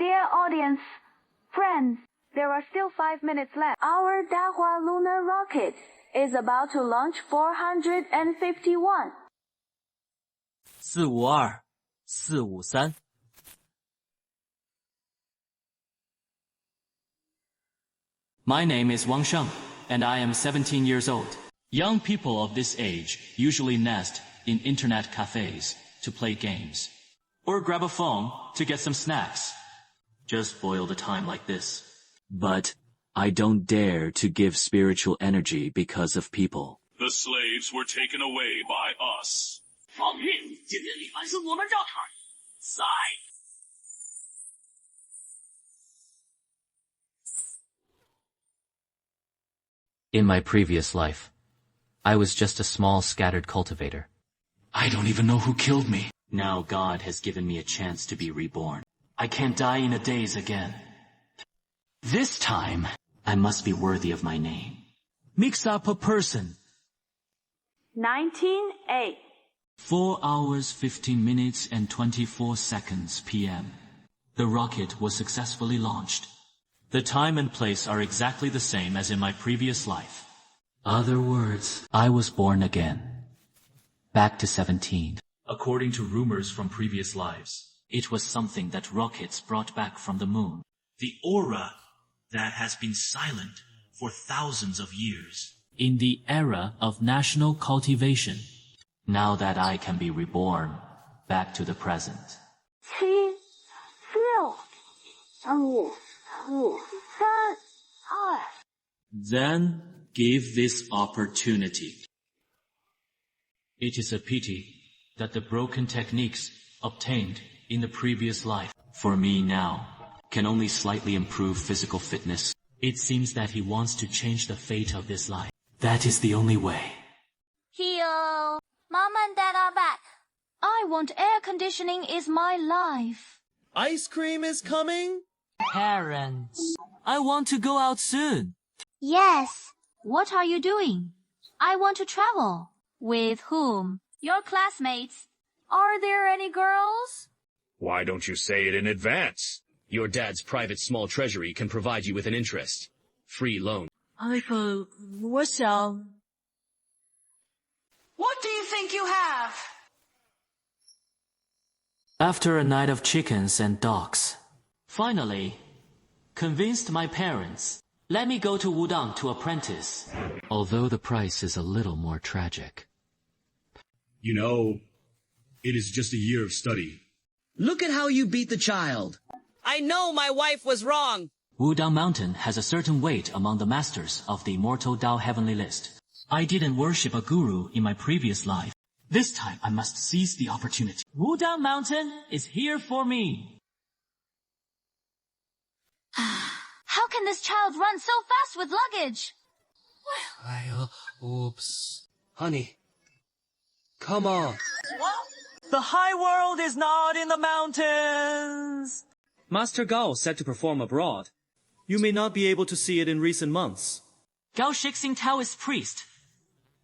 Dear audience, friends, there are still 5 minutes left. Our Dahua lunar rocket is about to launch 451. 452 453 My name is Wang Sheng, and I am 17 years old. Young people of this age usually nest in internet cafes to play games, or grab a phone to get some snacks. Just boil the time like this. But I don't dare to give spiritual energy because of people. The slaves were taken away by us. 放运今天里凡是我们绕场赛。In my previous life, I was just a small scattered cultivator. I don't even know who killed me. Now God has given me a chance to be reborn. I can't die in a daze again. This time, I must be worthy of my name. Mix up a person. 19A. 4 hours, 15 minutes, and 24 seconds p.m. The rocket was successfully launched. The time and place are exactly the same as in my previous life. Other words, I was born again. Back to 17. According to rumors from previous lives, it was something that rockets brought back from the moon. The aura that has been silent for thousands of years. In the era of national cultivation. Now that I can be reborn, back to the present. 7, 6, 5, 4, 3, 2. Then give this opportunity. It is a pity that the broken techniques obtained in the previous life, for me now, can only slightly improve physical fitness. It seems that he wants to change the fate of this life. That is the only way. Heel, Mom and Dad are back. I want air conditioning is my life. Ice cream is coming? Parents, I want to go out soon. Yes. What are you doing? I want to travel. With whom? Your classmates. Are there any girls? Why don't you say it in advance? Your dad's private small treasury can provide you with an interest. Free loan. 我想 What do you think you have? After a night of chickens and dogs, finally, convinced my parents, let me go to Wudang to apprentice. Although the price is a little more tragic. You know, it is just a year of study. Look at how you beat the child. I know my wife was wrong. Wudang Mountain has a certain weight among the masters of the immortal Tao heavenly list. I didn't worship a guru in my previous life. This time I must seize the opportunity. Wudang Mountain is here for me. How can this child run so fast with luggage? Oops. Honey, come on. The high world is not in the mountains. Master Gao said to perform abroad. You may not be able to see it in recent months. Gao Shixing Taoist priest.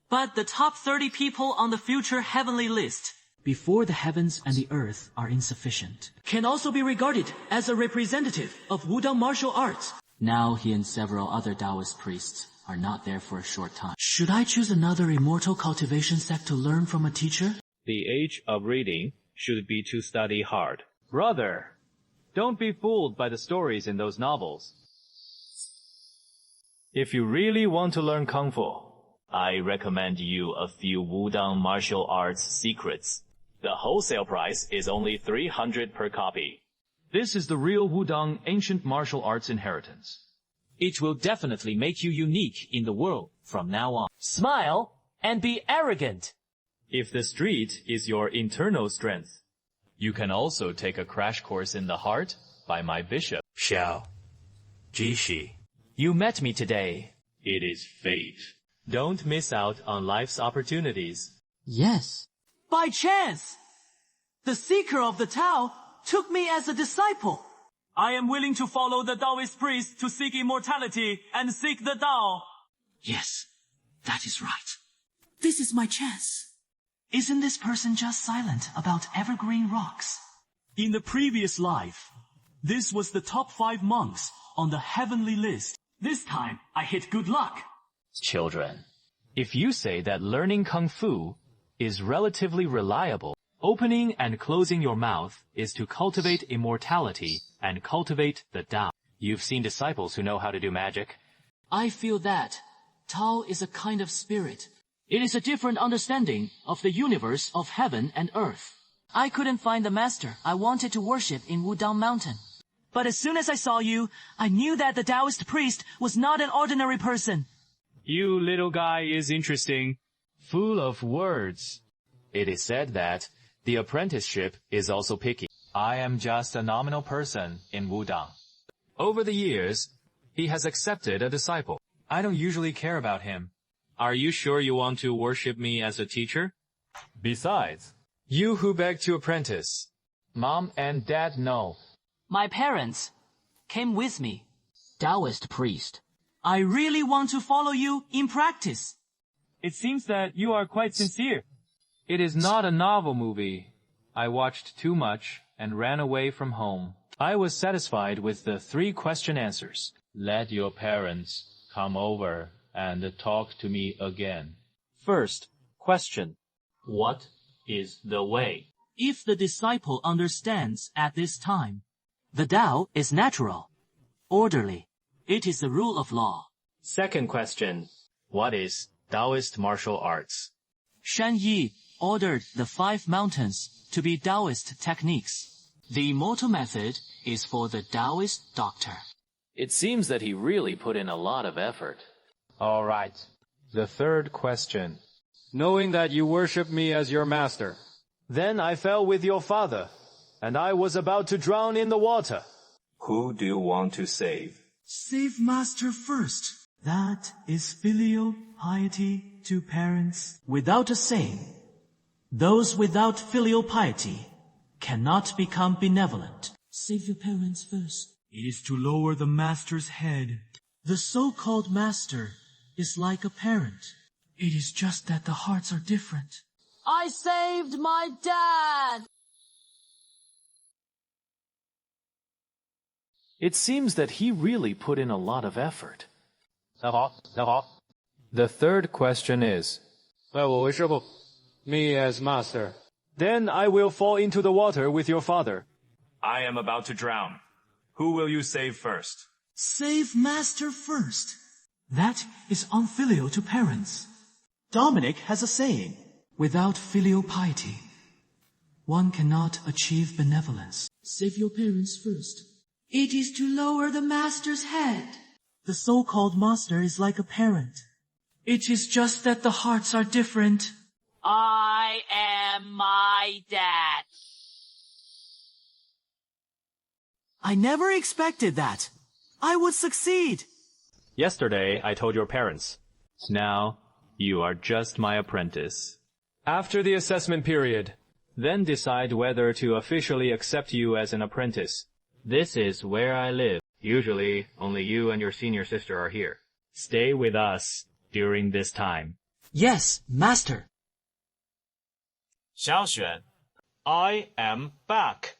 But the top 30 people on the future heavenly list, Before the heavens and the earth are insufficient, can also be regarded as a representative of Wudang martial arts. Now he and several other Taoist priests are not there for a short time. Should I choose another immortal cultivation sect to learn from a teacher? The age of reading should be to study hard. Brother, don't be fooled by the stories in those novels. If you really want to learn Kung Fu, I recommend you a few Wudang martial arts secrets. The wholesale price is only 300 per copy. This is the real Wudang ancient martial arts inheritance. It will definitely make you unique in the world from now on. Smile and be arrogant. If the street is your internal strength, you can also take a crash course in the heart by my bishop. Xiao. Jishi. You met me today. It is fate. Don't miss out on life's opportunities. Yes. By chance, the seeker of the Tao took me as a disciple. I am willing to follow the Taoist priest to seek immortality and seek the Tao. Yes, that is right. This is my chance. Isn't this person just silent about evergreen rocks? In the previous life, This was the top 5 monks on the heavenly list. This time, I hit good luck. Children, if you say that learning Kung Fu is relatively reliable, opening and closing your mouth is to cultivate immortality and cultivate the Tao. You've seen disciples who know how to do magic. I feel that Tao is a kind of spirit. It is a different understanding of the universe of heaven and earth. I couldn't find the master I wanted to worship in Wudang Mountain. But as soon as I saw you, I knew that the Taoist priest was not an ordinary person. You little guy is interesting, full of words. It is said that the apprenticeship is also picky. I am just a nominal person in Wudang. Over the years, he has accepted a disciple. I don't usually care about him. Are you sure you want to worship me as a teacher? Besides, you who beg to apprentice, Mom and Dad know. My parents came with me. Taoist priest. I really want to follow you in practice. It seems that you are quite sincere. It is not a novel movie. I watched too much and ran away from home. I was satisfied with the 3 question answers. Let your parents come over and talk to me again. First question. What is the way? If the disciple understands at this time, The Tao is natural, orderly. it is the rule of law. Second question. What is Taoist martial arts? Shan Yi ordered the 5 mountains to be Taoist techniques. The immortal method is for the Taoist doctor. It seems that he really put in a lot of effort. All right. The third question. Knowing that you worship me as your master, then I fell with your father, and I was about to drown in the water. Who do you want to save? Save master first. That is filial piety to parents. Without a saying, those without filial piety cannot become benevolent. Save your parents first. It is to lower the master's head. The so-called master is like a parent. It is just that the hearts are different. I saved my dad! It seems that he really put in a lot of effort. The third question is, me as master. Then I will fall into the water with your father. I am about to drown. Who will you save first? Save master first. That is unfilial to parents. Dominic has a saying, without filial piety, one cannot achieve benevolence. Save your parents first. It is to lower the master's head. The so-called master is like a parent. It is just that the hearts are different. I am my dad. I never expected that. I would succeed. Yesterday, I told your parents. Now, you are just my apprentice. After the assessment period, then decide whether to officially accept you as an apprentice. This is where I live. Usually, only you and your senior sister are here. Stay with us during this time. Yes, master. Xiaoxuan, I am back.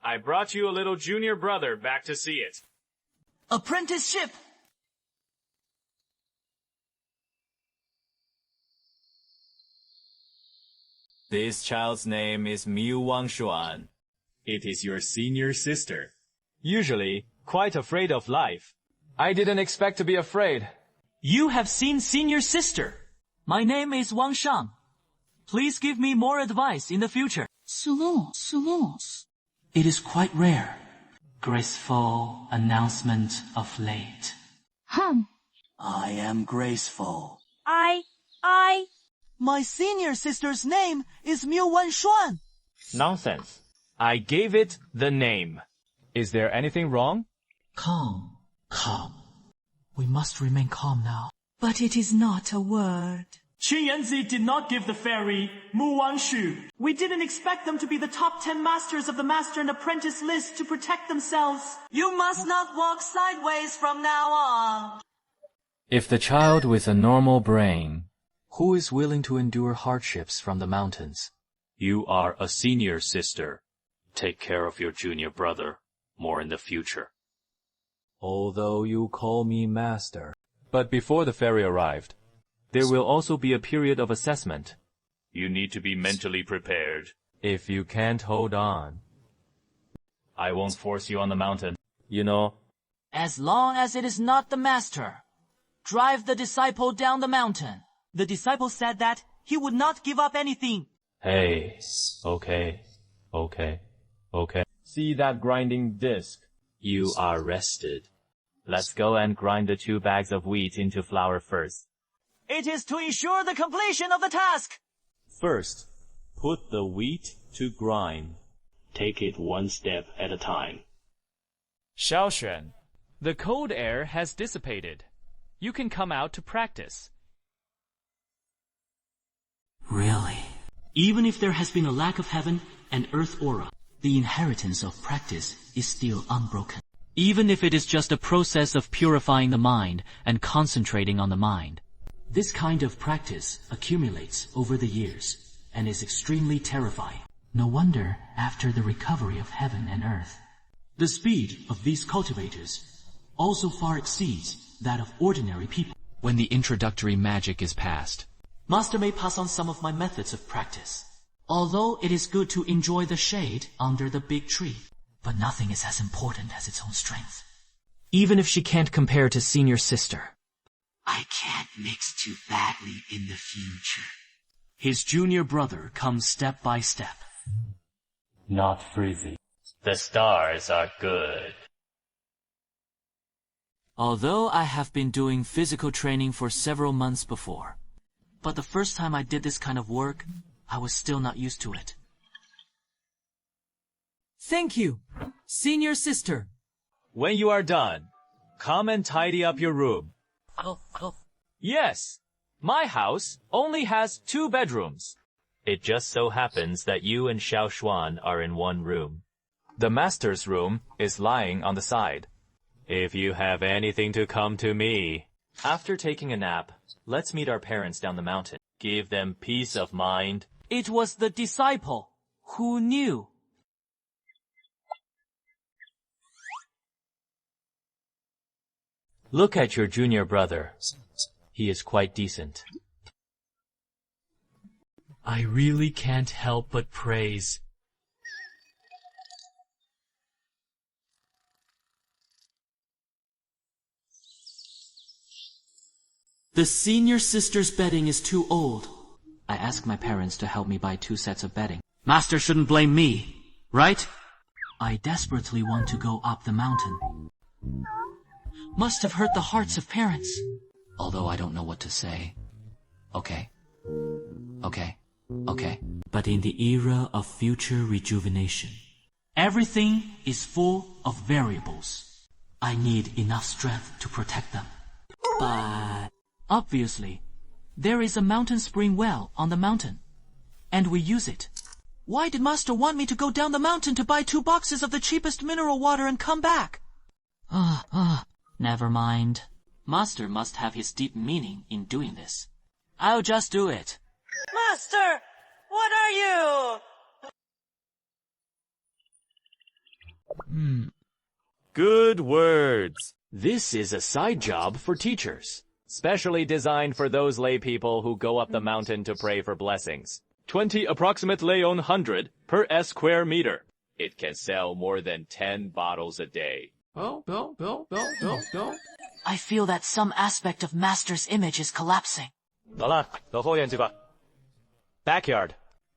I brought you a little junior brother back to see it. Apprenticeship! This child's name is Miu Wangshuan. It is your senior sister. Usually, quite afraid of life. I didn't expect to be afraid. You have seen senior sister. My name is Wang Shang. Please give me more advice in the future. Silence. It is quite rare. Graceful announcement of late. I am graceful. My senior sister's name is Miu Wanshuan. Nonsense. I gave it the name. Is there anything wrong? Calm. We must remain calm now. But it is not a word. Qin Yanzi did not give the fairy Mu Wanshu. We didn't expect them to be the top 10 masters of the master and apprentice list to protect themselves. You must not walk sideways from now on. If the child with a normal brain, who is willing to endure hardships from the mountains? You are a senior sister. Take care of your junior brother. more in the future. Although you call me master. But before the ferry arrived, there will also be a period of assessment. You need to be mentally prepared. If you can't hold on, I won't force you on the mountain. you know. As long as it is not the master. Drive the disciple down the mountain. The disciple said that he would not give up anything. Hey, okay. See that grinding disc? You are rested. Let's go and grind the 2 bags of wheat into flour first. It is to ensure the completion of the task. First, put the wheat to grind. Take it one step at a time. Xiaoxuan, the cold air has dissipated. You can come out to practice. Really? Even if there has been a lack of heaven and earth aura, the inheritance of practice is still unbroken. Even if it is just a process of purifying the mind and concentrating on the mind. This kind of practice accumulates over the years and is extremely terrifying. No wonder after the recovery of heaven and earth. The speed of these cultivators also far exceeds that of ordinary people. When the introductory magic is passed, Master may pass on some of my methods of practice. Although it is good to enjoy the shade under the big tree, but nothing is as important as its own strength. Even if she can't compare to senior sister. I can't mix too badly in the future. His junior brother comes step by step. Not frizzy. The stars are good. Although I have been doing physical training for several months before, but the first time I did this kind of work, I was still not used to it. Thank you, senior sister. When you are done, come and tidy up your room. Yes, my house only has 2 bedrooms. It just so happens that you and Xiaoshuan are in one room. The master's room is lying on the side. If you have anything to come to me. After taking a nap, let's meet our parents down the mountain. Give them peace of mind. It was the disciple who knew. Look at your junior brother. He is quite decent. I really can't help but praise. The senior sister's bedding is too old. I asked my parents to help me buy 2 sets of bedding. Master shouldn't blame me, right? I desperately want to go up the mountain. Must have hurt the hearts of parents. Although I don't know what to say. Okay. But in the era of future rejuvenation, everything is full of variables. I need enough strength to protect them. But obviously, there is a mountain spring well on the mountain, and we use it. Why did Master want me to go down the mountain to buy 2 boxes of the cheapest mineral water and come back? Never mind. Master must have his deep meaning in doing this. I'll just do it. Master, what are you? Good words. This is a side job for teachers, specially designed for those lay people who go up the mountain to pray for blessings. 20 approximate leon 100 per square meter. It can sell more than 10 bottles a day. I feel that some aspect of Master's image is collapsing. Backyard.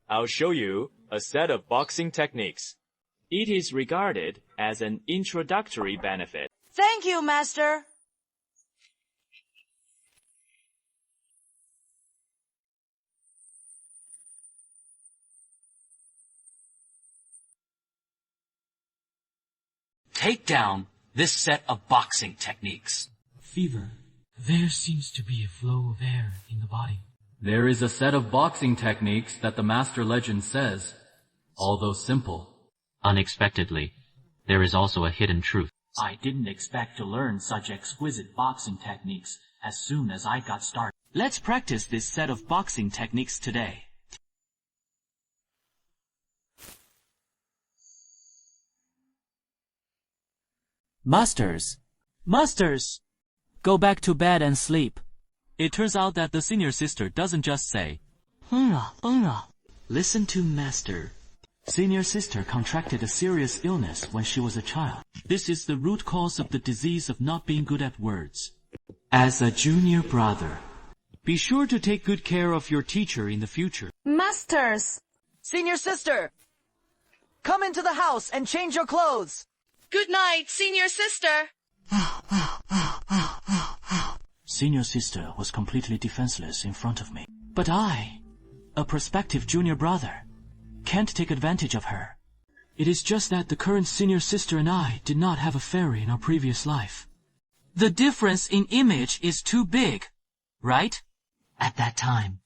I'll show you a set of boxing techniques. It is regarded as an introductory benefit. Thank you, Master. Take down this set of boxing techniques. Fever. There seems to be a flow of air in the body. There is a set of boxing techniques that the Master Legend says, although simple. Unexpectedly, there is also a hidden truth. I didn't expect to learn such exquisite boxing techniques as soon as I got started. Let's practice this set of boxing techniques today. Masters. Masters! Go back to bed and sleep. It turns out that the senior sister doesn't just say, Listen to Master. Senior sister contracted a serious illness when she was a child. This is the root cause of the disease of not being good at words. As a junior brother, be sure to take good care of your teacher in the future. Masters! Senior sister! Come into the house and change your clothes! Good night, senior sister! Senior sister was completely defenseless in front of me. But I, a prospective junior brother, can't take advantage of her. It is just that the current senior sister and I did not have a fairy in our previous life. The difference in image is too big, right? At that time,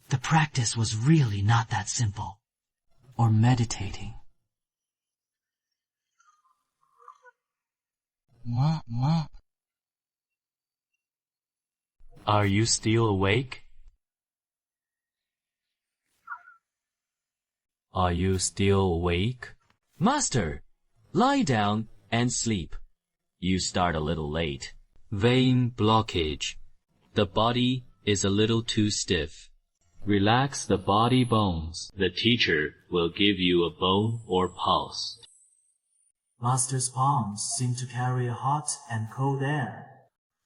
the practice was really not that simple. Or meditating. Are you still awake? Are you still awake? Master, lie down and sleep. You start a little late. Vein blockage. The body is a little too stiff. Relax the body bones. The teacher will give you a bone or pulse. Master's palms seem to carry a hot and cold air.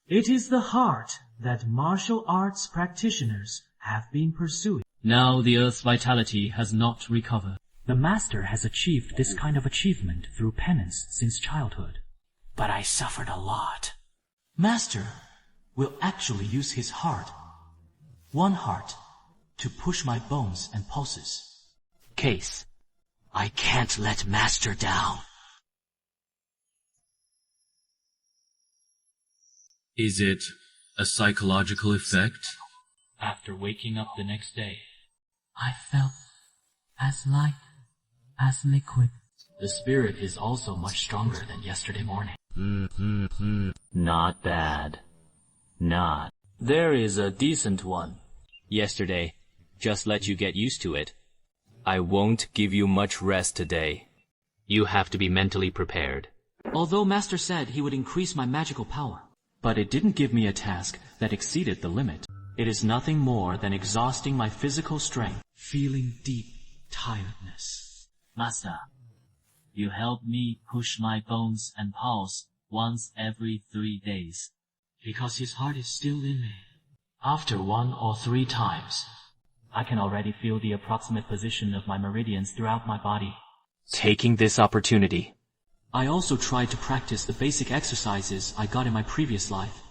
It is the heart that martial arts practitioners have been pursuing. Now the Earth's vitality has not recovered. The master has achieved this kind of achievement through penance since childhood. But I suffered a lot. Master will actually use his heart, one heart, to push my bones and pulses. Case, I can't let Master down. Is it a psychological effect? After waking up the next day, I felt as light as liquid. the spirit is also much stronger than yesterday morning. Not bad. Not. There is a decent one. Yesterday. Just let you get used to it. I won't give you much rest today. You have to be mentally prepared. Although Master said he would increase my magical power, but it didn't give me a task that exceeded the limit. It is nothing more than exhausting my physical strength. Feeling deep tiredness. Master, you help me push my bones and pulse once every 3 days. Because his heart is still in me. After 1 or 3 times, I can already feel the approximate position of my meridians throughout my body. Taking this opportunity, I also tried to practice the basic exercises I got in my previous life.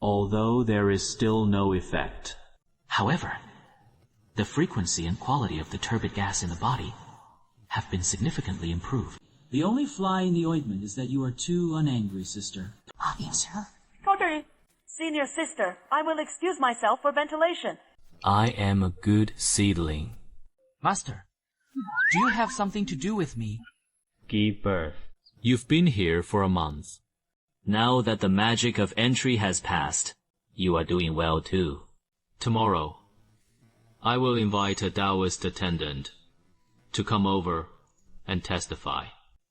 Although there is still no effect. However, the frequency and quality of the turbid gas in the body have been significantly improved. The only fly in the ointment is that you are too unangry, sister. Sir. Totally. Senior sister, I will excuse myself for ventilation. I am a good seedling. Master, do you have something to do with me? Give birth. You've been here for a month. Now that the magic of entry has passed, you are doing well too. Tomorrow, I will invite a Taoist attendant to come over and testify.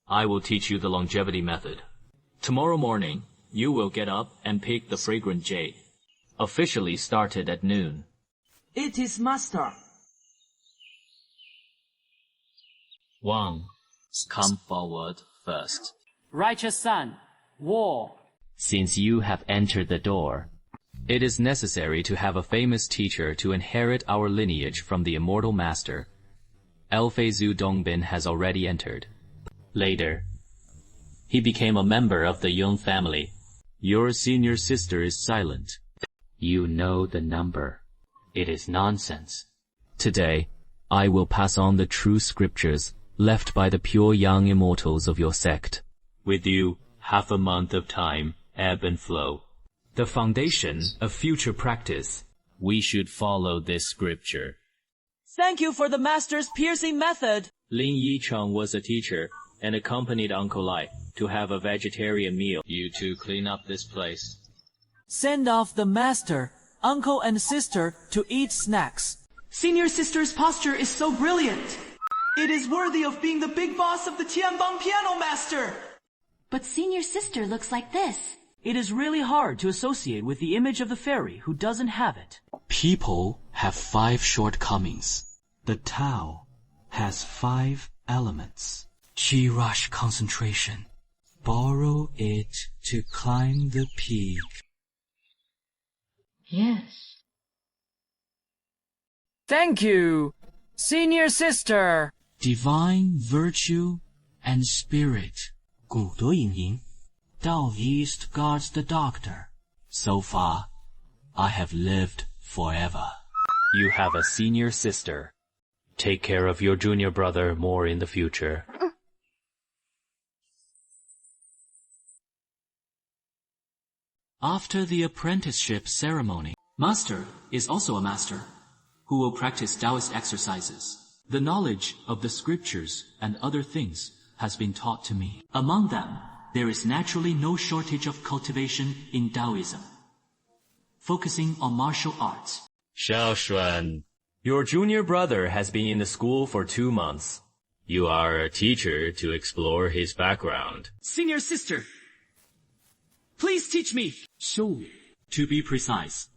I will teach you the longevity method. Tomorrow morning, you will get up and pick the fragrant jade. Officially started at noon. It is Master. Wang, come forward first. Righteous son, war. Since you have entered the door, it is necessary to have a famous teacher to inherit our lineage from the immortal master. Elfeizu Dongbin has already entered. Later, he became a member of the Yun family. Your senior sister is silent. You know the number. It is nonsense. Today, I will pass on the true scriptures left by the pure young immortals of your sect. With you, half a month of time, ebb and flow. The foundation of future practice. We should follow this scripture. Thank you for the Master's piercing method. Lin Yicheng was a teacher and accompanied Uncle Lai to have a vegetarian meal. You two clean up this place. Send off the Master, uncle and sister to eat snacks. Senior sister's posture is so brilliant. It is worthy of being the big boss of the Tianbang Piano Master. But senior sister looks like this. It is really hard to associate with the image of the fairy who doesn't have it. People have 5 shortcomings. The Tao has 5 elements. Qi rush concentration. Borrow it to climb the peak. Yes. Thank you, senior sister. Divine virtue and spirit. 古德引营. Dao East guards the doctor. So far, I have lived forever. You have a senior sister. Take care of your junior brother more in the future. After the apprenticeship ceremony, Master is also a master who will practice Taoist exercises. The knowledge of the scriptures and other things has been taught to me. Among them, there is naturally no shortage of cultivation in Taoism, focusing on martial arts. Xiaoxuan, your junior brother has been in the school for 2 months. You are a teacher to explore his background. Senior sister, please teach me. So, to be precise,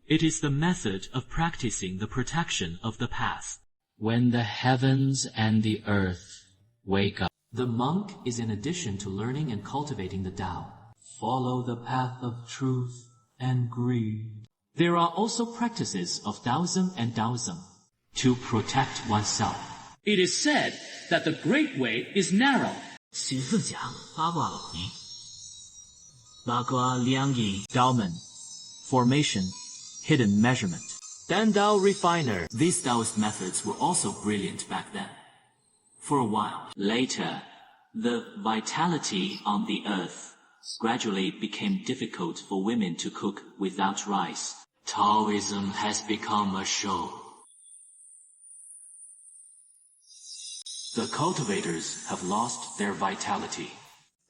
it is the method of practicing the protection of the past. When the heavens and the earth wake up, the monk is in addition to learning and cultivating the Tao. Follow the path of truth and greed. There are also practices of Taoism and Taoism to protect oneself. It is said that the great way is narrow. 十字讲八卦楼尼，八卦两仪 Daomen, formation, hidden measurement. Dan Dao refiner. These Taoist methods were also brilliant back then. For a while. Later, the vitality on the earth gradually became difficult for women to cook without rice. Taoism has become a show. The cultivators have lost their vitality.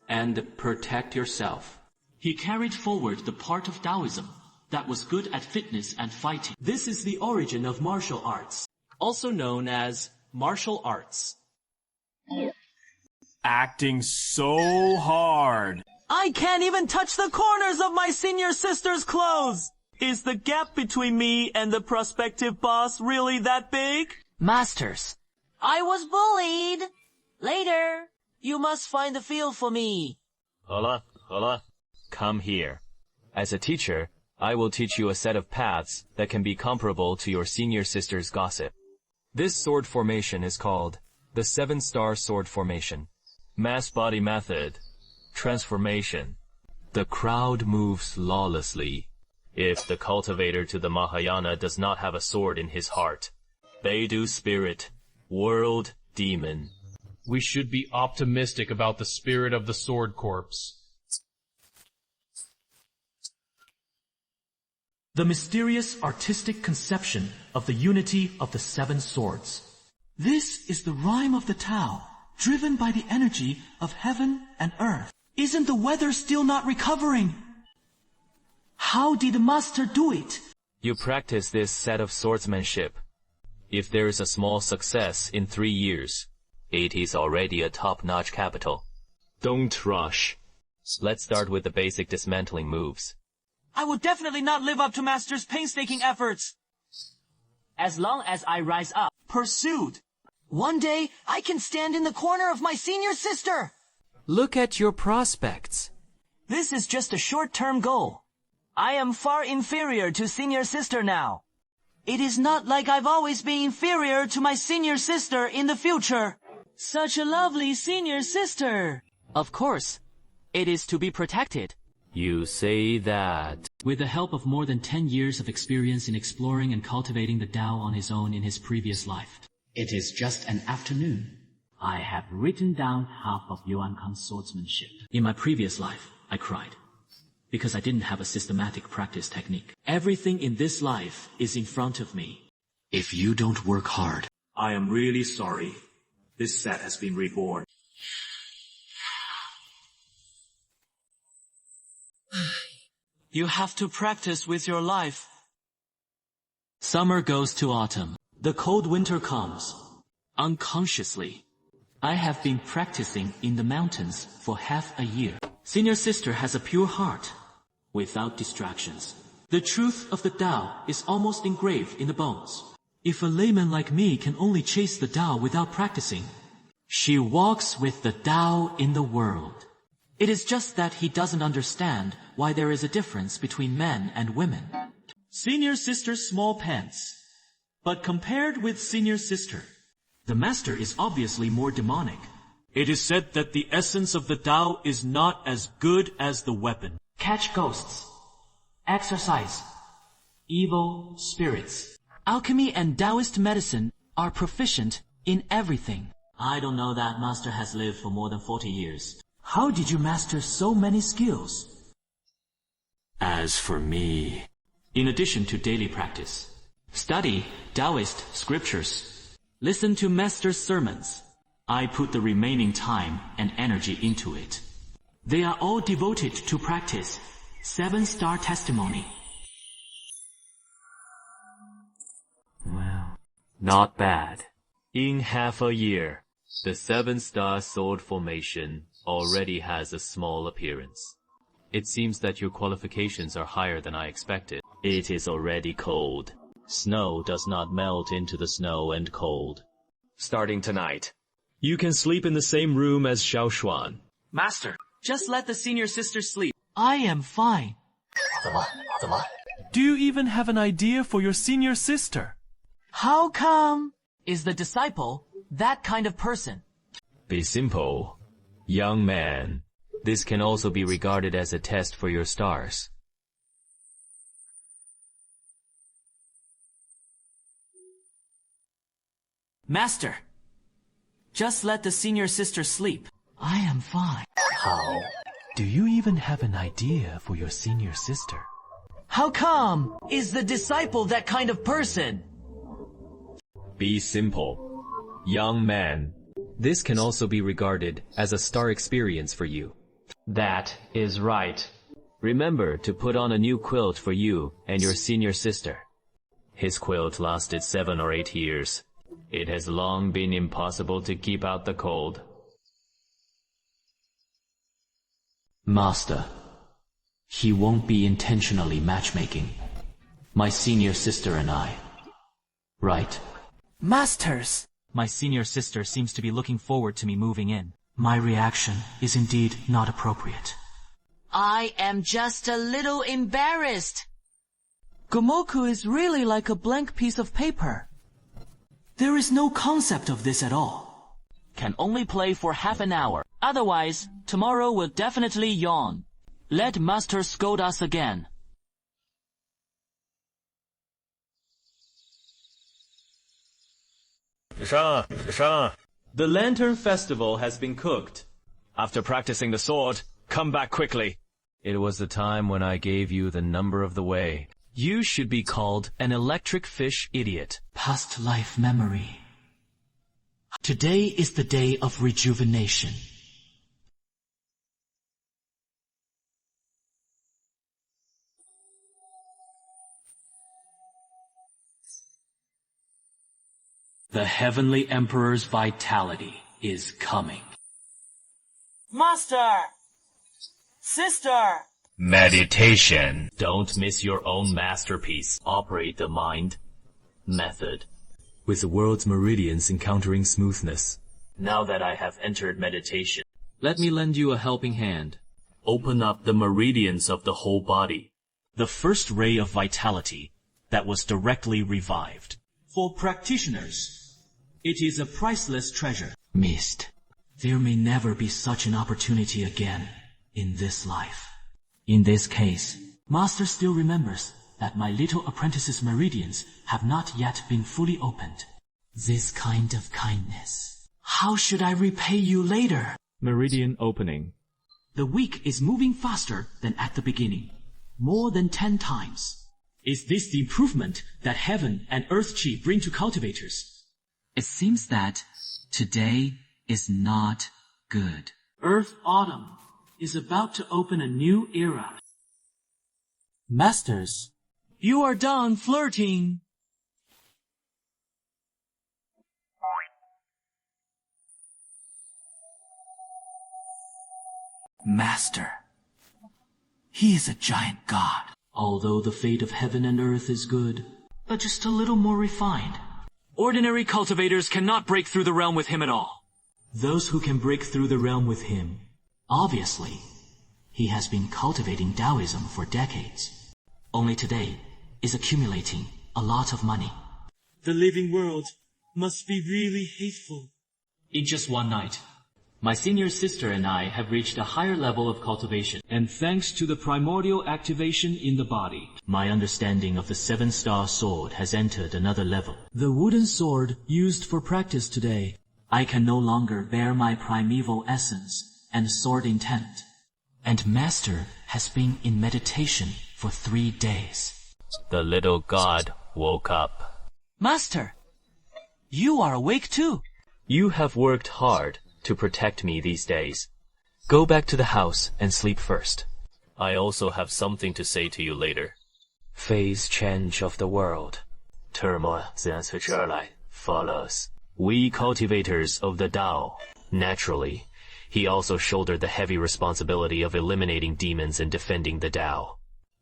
And protect yourself. He carried forward the part of Taoism that was good at fitness and fighting. This is the origin of martial arts, Also known as martial arts. Acting so hard. I can't even touch the corners of my senior sister's clothes. Is the gap between me and the prospective boss really that big? Masters, I was bullied. Later, you must find a feel for me. Hola. Come here. As a teacher, I will teach you a set of paths that can be comparable to your senior sister's gossip. This sword formation is called the 7-star sword formation. Mass body method. Transformation. The crowd moves lawlessly. If the cultivator to the Mahayana does not have a sword in his heart. Beidou spirit. World demon. We should be optimistic about the spirit of the sword corpse. The mysterious artistic conception of the unity of the 7 swords. This is the rhyme of the Tao, driven by the energy of heaven and earth. Isn't the weather still not recovering? How did the master do it? You practice this set of swordsmanship. If there is a small success in 3 years, it is already a top-notch capital. Don't rush. Let's start with the basic dismantling moves. I will definitely not live up to Master's painstaking efforts. As long as I rise up, Pursued. One day, I can stand in the corner of my senior sister. Look at your prospects. This is just a short-term goal. I am far inferior to senior sister now. It is not like I've always been inferior to my senior sister in the future. Such a lovely senior sister. of course, it is to be protected. You say that. With the help of more than 10 years of experience in exploring and cultivating the Tao on his own in his previous life. It is just an afternoon. I have written down half of Yuan Kang's swordsmanship. In my previous life, I cried, because I didn't have a systematic practice technique. Everything in this life is in front of me. If you don't work hard, I am really sorry. This set has been reborn. You have to practice with your life. Summer goes to autumn. The cold winter comes. Unconsciously, I have been practicing in the mountains for half a year. Senior sister has a pure heart, without distractions. The truth of the Tao is almost engraved in the bones. If a layman like me can only chase the Tao without practicing, she walks with the Tao in the world. It is just that he doesn't understand why there is a difference between men and women. Senior sister's small pants. But compared with senior sister, the master is obviously more demonic. It is said that the essence of the Tao is not as good as the weapon. Catch ghosts. Exorcise. Evil spirits. Alchemy and Taoist medicine are proficient in everything. I don't know that master has lived for more than 40 years. How did you master so many skills? As for me, in addition to daily practice, study Taoist scriptures, listen to master's sermons. I put the remaining time and energy into it. They are all devoted to practice. 7-star testimony. Well, not bad. In half a year, the 7-star sword formation already has a small appearance. It seems that your qualifications are higher than I expected. It is already cold. Snow does not melt into the snow and cold. Starting tonight, you can sleep in the same room as Xiao Xuan. Master, just let the senior sister sleep. I am fine. Do you even have an idea for your senior sister? How come? Is the disciple that kind of person? Be simple, young man. This can also be regarded as a test for your stars. Master, just let the senior sister sleep. I am fine. How? Do you even have an idea for your senior sister? How come? Is the disciple that kind of person? Be simple, young man. This can also be regarded as a star experience for you. That is right. Remember to put on a new quilt for you and your senior sister. His quilt lasted 7 or 8 years. It has long been impossible to keep out the cold. Master, he won't be intentionally matchmaking. My senior sister and I. Right? Masters! My senior sister seems to be looking forward to me moving in. My reaction is indeed not appropriate. I am just a little embarrassed. Gomoku is really like a blank piece of paper. There is no concept of this at all. Can only play for half an hour. Otherwise, tomorrow will definitely yawn. Let Master scold us again. The Lantern Festival has been cooked. After practicing the sword, come back quickly. It was the time when I gave you the number of the way. You should be called an electric fish idiot. Past life memory. Today is the day of rejuvenation. The Heavenly Emperor's vitality is coming. Master! Sister! Meditation. Don't miss your own masterpiece. Operate the mind. Method. With the world's meridians encountering smoothness. Now that I have entered meditation, let me lend you a helping hand. Open up the meridians of the whole body. The first ray of vitality that was directly revived. For practitioners, it is a priceless treasure. Missed. There may never be such an opportunity again in this life. In this case, Master still remembers that my little apprentice's meridians have not yet been fully opened. This kind of kindness. How should I repay you later? Meridian opening. The week is moving faster than at the beginning. More than 10 times. Is this the improvement that heaven and earth chi bring to cultivators? It seems that today is not good. Earth autumn is about to open a new era. Masters, you are done flirting. Master. He is a giant god. Although the fate of heaven and earth is good, but just a little more refined. Ordinary cultivators cannot break through the realm with him at all. Those who can break through the realm with him, obviously, he has been cultivating Taoism for decades. Only today is accumulating a lot of money. The living world must be really hateful. In just one night, my senior sister and I have reached a higher level of cultivation. And thanks to the primordial activation in the body, My understanding of the 7-star sword has entered another level. the wooden sword used for practice today, I can no longer bear my primeval essence and sword intent. And Master has been in meditation for 3 days. The little god woke up. Master, you are awake too. You have worked hard to protect me these days. Go back to the house and sleep first. I also have something to say to you later. Phase change of the world. Turmoil 自然随之而来 follows. We cultivators of the Tao. Naturally, he also shouldered the heavy responsibility of eliminating demons and defending the Tao.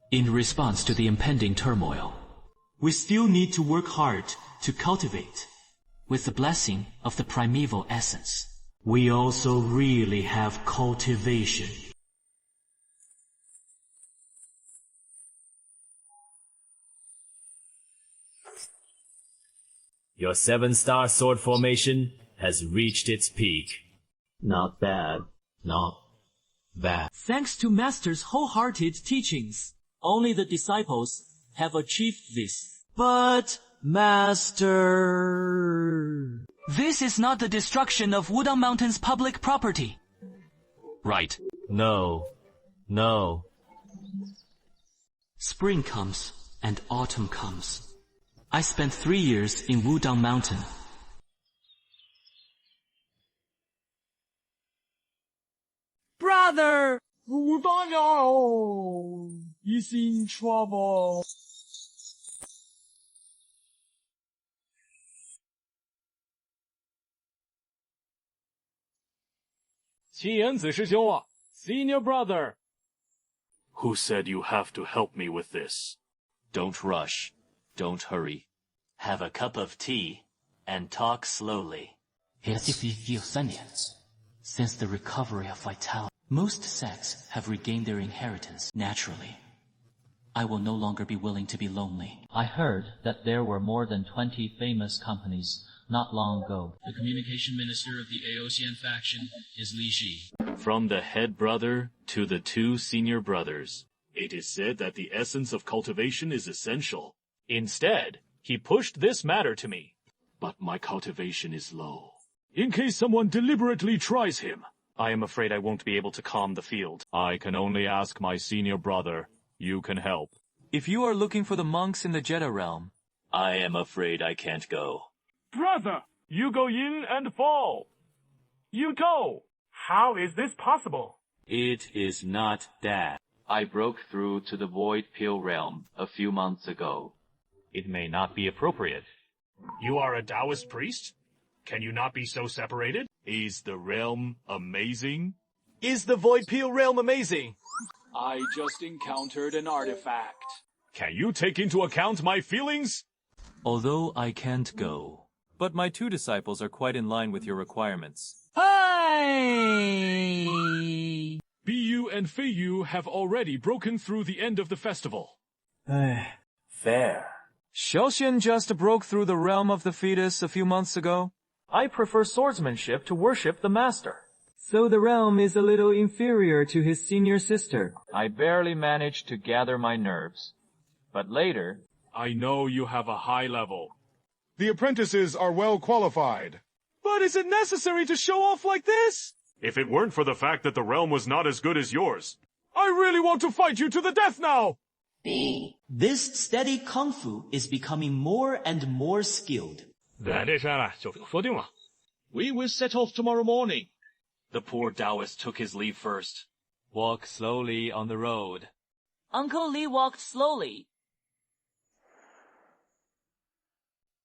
In response to the impending turmoil, we still need to work hard to cultivate. With the blessing of the primeval essence, we also really have cultivation. Your 7-star sword formation has reached its peak. Not bad. Not bad. Thanks to Master's wholehearted teachings, only the disciples have achieved this. But, Master... This is not the destruction of Wudang Mountain's public property. Right. No. No. Spring comes and autumn comes. I spent 3 years in Wudang Mountain. Brother! He's in trouble. 七言子师兄啊 ，Senior Brother。 Who said you have to help me with this? Don't rush. Don't hurry. Have a cup of tea and talk slowly. It has been 3年 since the recovery of vitality. Most sects have regained their inheritance naturally. I will no longer be willing to be lonely. I heard that there were more than 20 famous companies not long ago. The communication minister of the Aosian faction is Li Shi. From the head brother to the 2 senior brothers, it is said that the essence of cultivation is essential. Instead, he pushed this matter to me. But my cultivation is low. In case someone deliberately tries him, I am afraid I won't be able to calm the field. I can only ask my senior brother. You can help. If you are looking for the monks in the Jeddah realm, I am afraid I can't go. Brother, you go in and fall. You go. How is this possible? It is not that. I broke through to the Void Pill realm a few months ago. It may not be appropriate. you are a Taoist priest? Can you not be so separated? Is the realm amazing? Is the Void Peel realm amazing? I just encountered an artifact. Can you take into account my feelings? Although I can't go. But my 2 disciples are quite in line with your requirements. Hey! Biyu and Feiyu have already broken through the end of the festival. Fair. Xiaoxian just broke through the realm of the fetus a few months ago. I prefer swordsmanship to worship the master. So the realm is a little inferior to his senior sister. I barely managed to gather my nerves. But later... I know you have a high level. The apprentices are well qualified. But is it necessary to show off like this? If it weren't for the fact that the realm was not as good as yours. I really want to fight you to the death now! This steady kung fu is becoming more and more skilled. 那这事啊，就说定了。We will set off tomorrow morning. The poor Taoist took his leave first. Walk slowly on the road. Uncle Li walked slowly.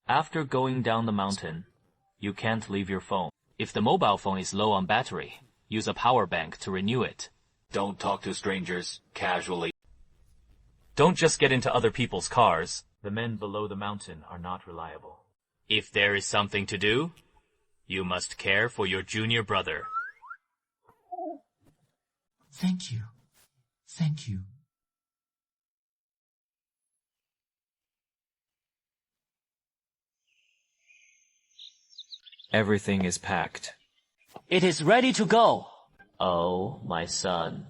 After going down the mountain, you can't leave your phone. If the mobile phone is low on battery, use a power bank to renew it. Don't talk to strangers casually. Don't just get into other people's cars. The men below the mountain are not reliable. If there is something to do, you must care for your junior brother. Thank you. Thank you. Everything is packed. It is ready to go. Oh, my son.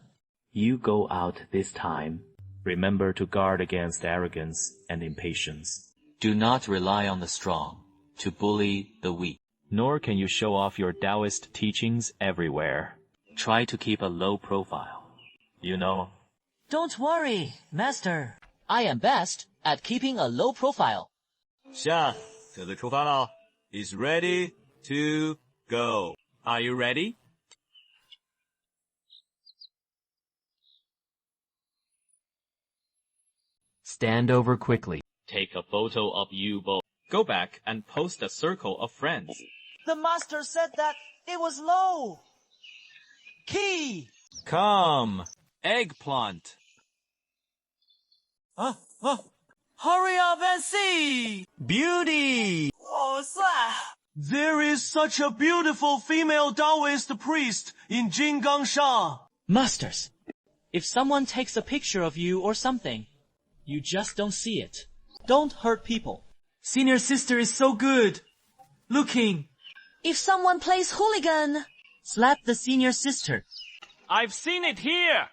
You go out this time. Remember to guard against arrogance and impatience. Do not rely on the strong to bully the weak. Nor can you show off your Taoist teachings everywhere. Try to keep a low profile. You know. Don't worry, Master. I am best at keeping a low profile. 下，车子出发了。Is ready to go. Are you ready? Stand over quickly. Take a photo of you both. Go back and post a circle of friends. The master said that it was low. Key. Come, eggplant. Hurry up and see. Beauty. 好帅. There is such a beautiful female Taoist priest in Jingangsha. Masters, if someone takes a picture of you or something, you just don't see it. Don't hurt people. Senior sister is so good looking. If someone plays hooligan, slap the senior sister. I've seen it here.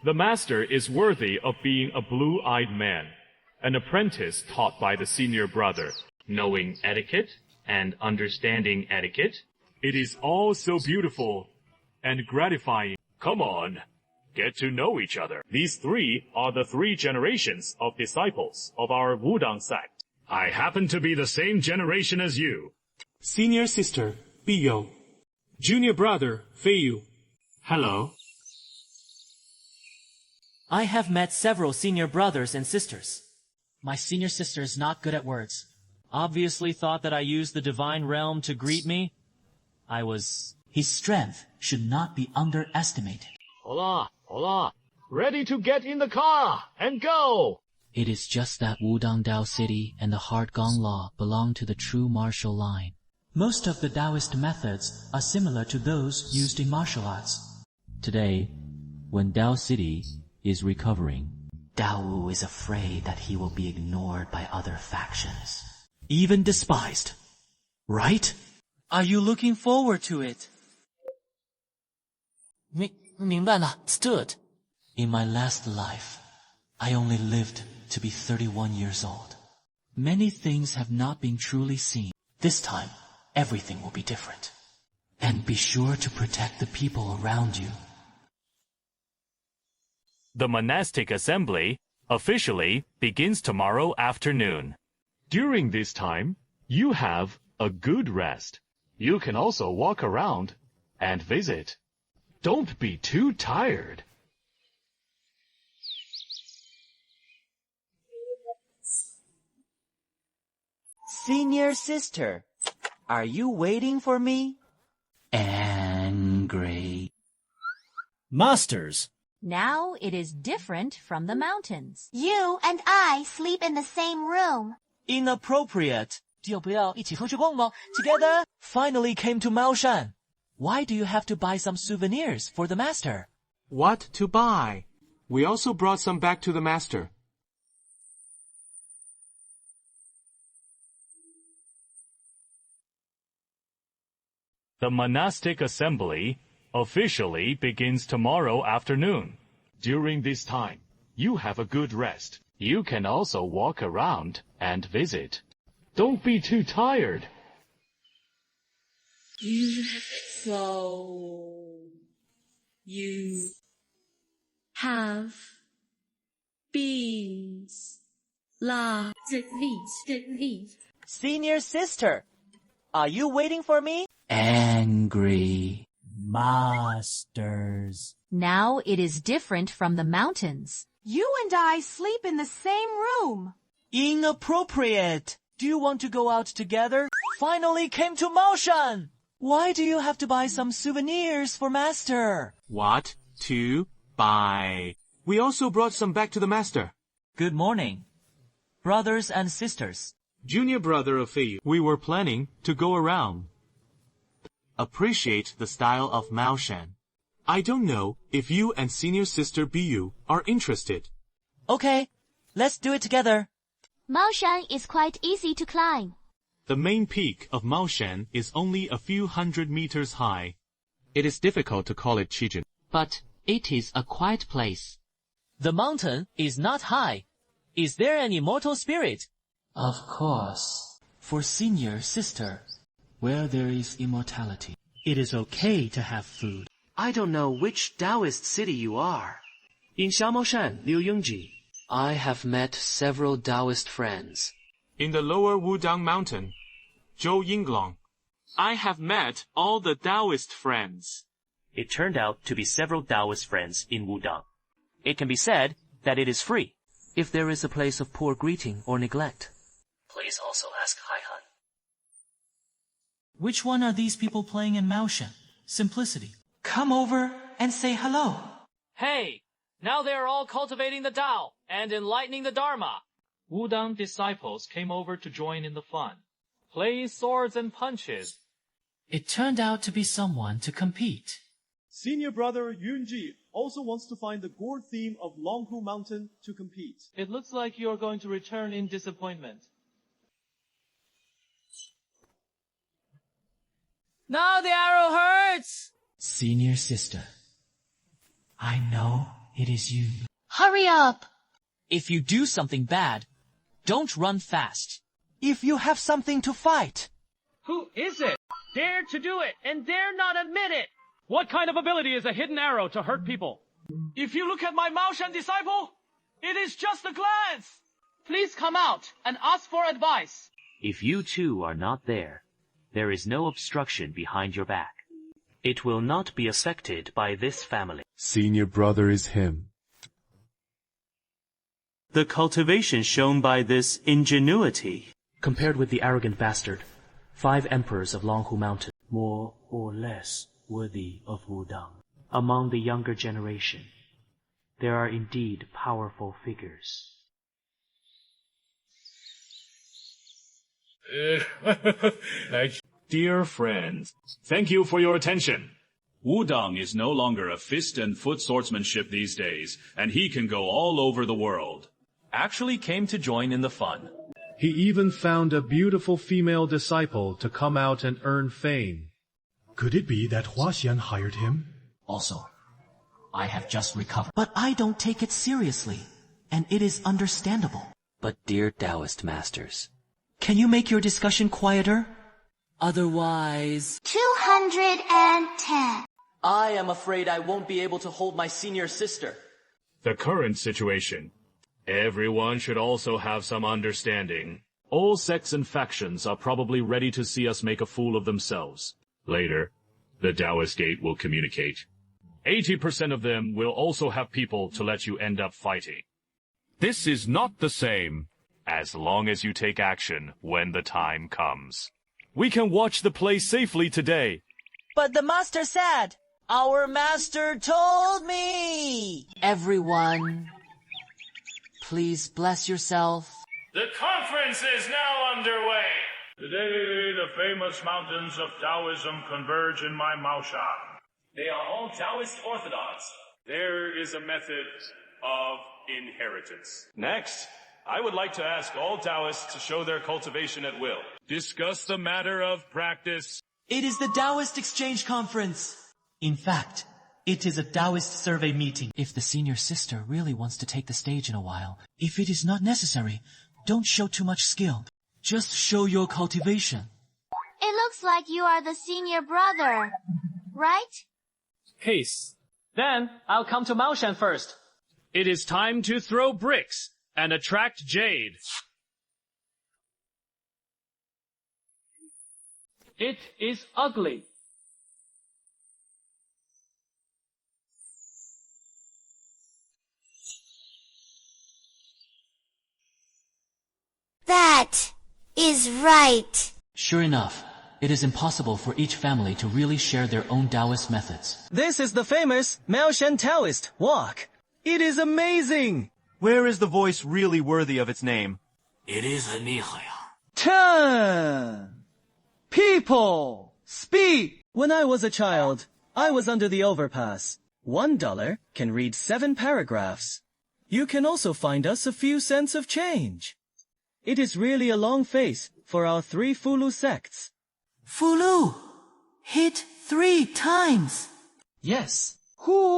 The master is worthy of being a blue-eyed man, an apprentice taught by the senior brother, knowing etiquette and understanding etiquette. It is all so beautiful and gratifying. Come on, get to know each other. These three are the 3 generations of disciples of our Wudang sect. I happen to be the same generation as you. Senior sister, Biyo. Junior brother, Feiyu. Hello. I have met several senior brothers and sisters. My senior sister is not good at words. Obviously thought that I used the divine realm to greet me. His strength should not be underestimated. Hola. Ready to get in the car and go. It is just that Wudang Dao City and the Heart Gong Law belong to the true martial line. Most of the Taoist methods are similar to those used in martial arts. Today, when Dao City is recovering, Dao Wu is afraid that he will be ignored by other factions. Even despised. Right? Are you looking forward to it? 明白了, stood. In my last life, I only lived to be 31 years old. Many things have not been truly seen. This time, everything will be different. And be sure to protect the people around you. The monastic assembly officially begins tomorrow afternoon. During this time, you have a good rest. You can also walk around and visit. Don't be too tired. Senior sister, are you waiting for me? Angry. Masters. Now it is different from the mountains. You and I sleep in the same room. Inappropriate. 要不要一起出去逛逛? Together? Finally came to Maoshan. Why do you have to buy some souvenirs for the master? What to buy? We also brought some back to the master. The monastic assembly officially begins tomorrow afternoon. During this time, you have a good rest. You can also walk around and visit. Don't be too tired. You have beans. Senior sister, are you waiting for me? Angry. Masters. Now it is different from the mountains. You and I sleep in the same room. Inappropriate. Do you want to go out together? Finally came to Maoshan. Why do you have to buy some souvenirs for master? What to Bye. We also brought some back to the master. Good morning, brothers and sisters. Junior brother of Fei Yu, we were planning to go around. Appreciate the style of Mao Shan. I don't know if you and senior sister Bu are interested. Okay, let's do it together. Maoshan is quite easy to climb. The main peak of Mao Shan is only a few hundred meters high. It is difficult to call it Qijun. But it is a quiet place. The mountain is not high. Is there an immortal spirit? Of course. For senior sister, where there is immortality, It is okay to have food. I don't know which Taoist city you are. In Xiaomoshan, Liu Yongji. I have met several Taoist friends. In the lower Wudang mountain, Zhou Yinglong. I have met all the Taoist friends. It turned out to be several Taoist friends in Wudang. It can be said that it is free. If there is a place of poor greeting or neglect, Please also ask Haihan. Which one are these people playing in Maoshan? Simplicity. come over and say hello. Hey, now they are all cultivating the Tao and enlightening the Dharma. Wudang disciples came over to join in the fun, playing swords and punches. It turned out to be someone to compete. Senior brother Yunji also wants to find the gourd theme of Longhu Mountain to compete. It looks like you are going to return in disappointment. Now the arrow hurts! Senior sister, I know it is you. Hurry up! If you do something bad, don't run fast. If you have something to fight. Who is it? Dare to do it and dare not admit it! What kind of ability is a hidden arrow to hurt people? If you look at my Maoshan disciple, it is just a glance! Please come out and ask for advice. If you two are not there, there is no obstruction behind your back. It will not be affected by this family. Senior brother is him. The cultivation shown by this ingenuity. Compared with the arrogant bastard, 5 emperors of Longhu Mountain, more or less worthy of Wudang. Among the younger generation, there are indeed powerful figures. Dear friends, thank you for your attention. Wudang is no longer a fist and foot swordsmanship these days, and he can go all over the world. Actually came to join in the fun. He even found a beautiful female disciple to come out and earn fame. Could it be that Huaxian hired him? Also, I have just recovered. But I don't take it seriously, and it is understandable. But dear Taoist masters, Can you make your discussion quieter? Otherwise... 210. I am afraid I won't be able to hold my senior sister. The current situation. Everyone should also have some understanding. All sects and factions are probably ready to see us make a fool of themselves. Later, the Taoist Gate will communicate. 80% of them will also have people to let you end up fighting. This is not the same. As long as you take action when the time comes. We can watch the play safely today. But the master said, our master told me. Everyone, please bless yourself. The conference is now underway. Today, the famous mountains of Taoism converge in my Maoshan. They are all Taoist orthodox. There is a method of inheritance. Next, I would like to ask all Taoists to show their cultivation at will. Discuss the matter of practice. It is the Taoist Exchange Conference. In fact, it is a Taoist survey meeting. If the senior sister really wants to take the stage in a while, If it is not necessary, don't show too much skill. Just show your cultivation. It looks like you are the senior brother, right? Case. Then I'll come to Maoshan first. It is time to throw bricks and attract jade. It is ugly. That is right. sure enough, it is impossible for each family to really share their own Taoist methods. This is the famous Maoshan Taoist walk. It is amazing! Where is the voice really worthy of its name? It is a 厉害啊. Turn! People! Speak! When I was a child, I was under the overpass. $1 can read 7 paragraphs. You can also find us a few cents of change. It is really a long face for our 3 Fulu sects. Fulu! Hit 3 times! Yes. Who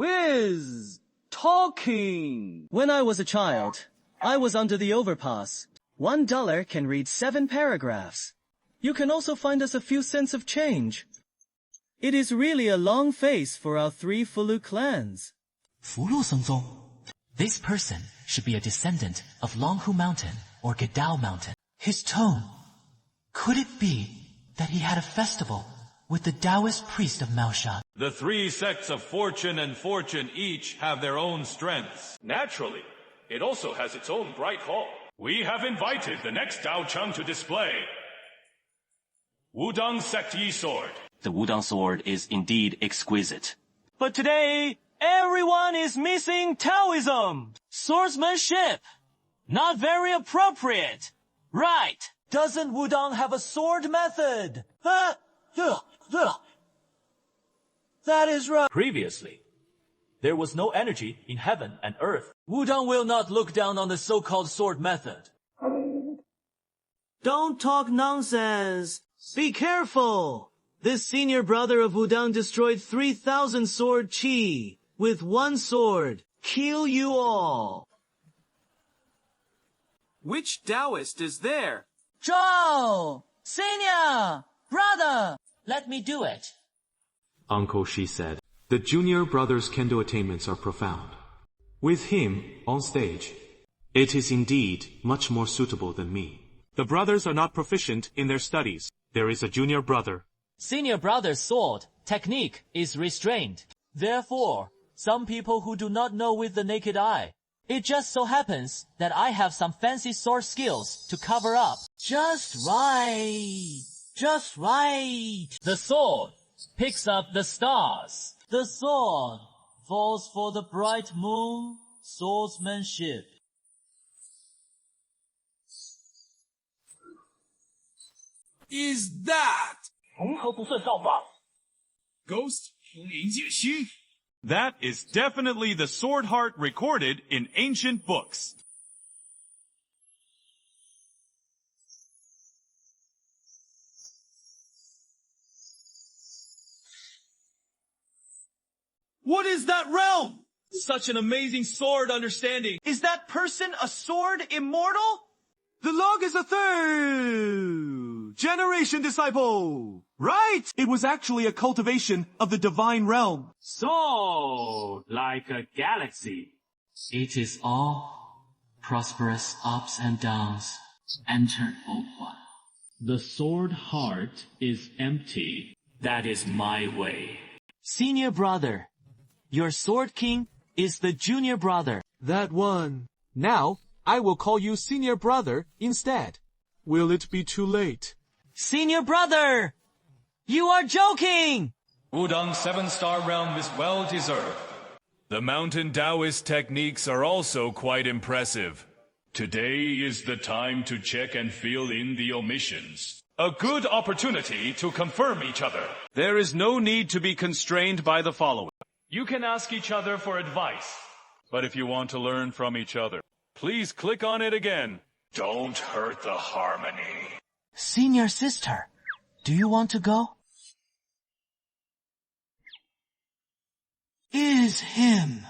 is talking? When I was a child, I was under the overpass. $1 can read 7 paragraphs. You can also find us a few cents of change. It is really a long face for our 3 Fulu clans. Fulu Sengzong. This person should be a descendant of Longhu Mountain or Gadao Mountain. His tone. Could it be that he had a festival with the Taoist priest of Maoshan? The 3 sects of fortune and fortune each have their own strengths. Naturally, it also has its own bright hall. We have invited the next Dao Chang to display Wudang Sect Yi Sword. The Wudang sword is indeed exquisite. But today, everyone is missing Taoism. Swordsmanship. Not very appropriate. Right. Doesn't Wudang have a sword method? That is right. Previously, there was no energy in heaven and earth. Wudang will not look down on the so-called sword method. Don't talk nonsense. Be careful. This senior brother of Wudang destroyed 3,000 sword chi. With 1 sword. Kill you all. Which Taoist is there? Zhao! Senior! Brother! Let me do it. Uncle Shi said. The junior brother's kendo attainments are profound. With him on stage, it is indeed much more suitable than me. The brothers are not proficient in their studies. There is a junior brother. Senior brother's sword technique is restrained. Therefore, some people who do not know with the naked eye. It just so happens that I have some fancy sword skills to cover up. Just right. Just right. The sword picks up the stars. The sword falls for the bright moon. Swordsmanship. Is that Ghost? That is definitely the sword heart recorded in ancient books. What is that realm? Such an amazing sword understanding. Is that person a sword immortal? The log is a 3rd generation disciple. Right? It was actually a cultivation of the divine realm. So, like a galaxy. It is all prosperous ups and downs. Enter, Old One. The sword heart is empty. That is my way. Senior brother. Your sword king is the junior brother. that one? Now, I will call you senior brother instead. Will it be too late? Senior brother! You are joking! Wudang's 7-star realm is well deserved. The mountain Taoist techniques are also quite impressive. Today is the time to check and fill in the omissions. A good opportunity to confirm each other. There is no need to be constrained by the following. You can ask each other for advice. But if you want to learn from each other, please click on it again. Don't hurt the harmony. Senior sister, do you want to go? Is him.